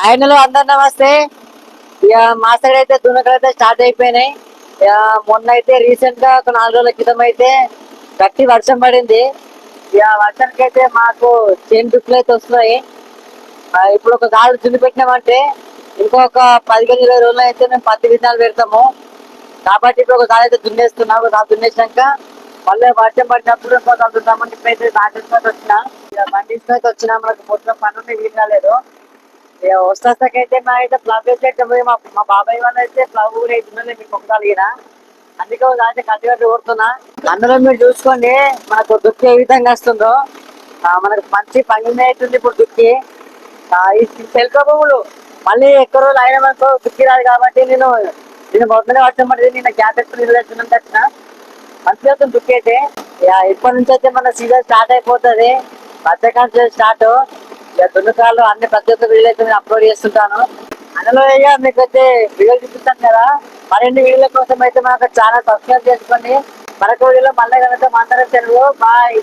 ఆయనలో అందరు నమస్తే. ఇక మా సైడ్ అయితే దున్నకలు అయితే స్టార్ట్ అయిపోయినాయి. ఇక మొన్న అయితే రీసెంట్ గా ఒక 4 రోజుల క్రితం అయితే గట్టి వర్షం పడింది. ఇక వర్షానికి అయితే మాకు చేను దుక్కులు అయితే వస్తున్నాయి. ఇప్పుడు ఒక గాలి దున్ని పెట్టినామంటే ఇంకొక 15-20 రోజులు అయితే మేము పత్తి విత్తనాలు పెడతాము. కాబట్టి ఇప్పుడు ఒక గాలి అయితే దున్నేస్తున్నాం. ఒక గాలి దున్నేసినాక మళ్ళీ వర్షం పడినప్పుడు ఇంకో గాలి దున్నామని ఇప్పుడైతే దాంట్లో వచ్చిన ఇక బండి తీసుకొని వచ్చినా. మనకు మొత్తం పనులు వీలు కాలేదు. వస్తాకైతే మా అయితే ప్లవ్ అయితే పోయి మా బాబాయ్ వాళ్ళు అయితే ప్లవ్ కూడా అవుతుందని మీకు మొక్కగలిగిన. అందుకే దాంట్లో కట్టుకట్టి ఓడుతున్నా. అందులో మీరు చూసుకోండి మనకు దుక్కి ఏ విధంగా వస్తుందో. మనకు మంచి పని అవుతుంది ఇప్పుడు దుక్కి. ఈ సెల్క భూములు మళ్ళీ ఎక్కువ రోజులు అయిన మనకు దుక్కి రాదు. కాబట్టి నేను మొదలనే వర్షం పడింది. నిన్న గ్యాప్ ఎక్కువ నిలబెట్టుకుని వచ్చిన మంచిగా అవుతుంది దుక్కి అయితే. ఇప్పటి నుంచి అయితే మన సీజన్ స్టార్ట్ అయిపోతుంది. మధ్యకాలం స్టార్ట్. ఇక దున్నకాలు అన్ని ప్రతి ఒక్క వీడియో అయితే నేను అప్లోడ్ చేస్తుంటాను. అందులో ఇక మీకు అయితే వీడియోలు చూపిస్తాను కదా. మరిన్ని వీడియోల కోసం అయితే మనకు ఛానల్ సబ్స్క్రైబ్ చేసుకోండి. మరొక వీడియోలో మళ్ళీ కనుక అందరం తెలుగు బాయ్.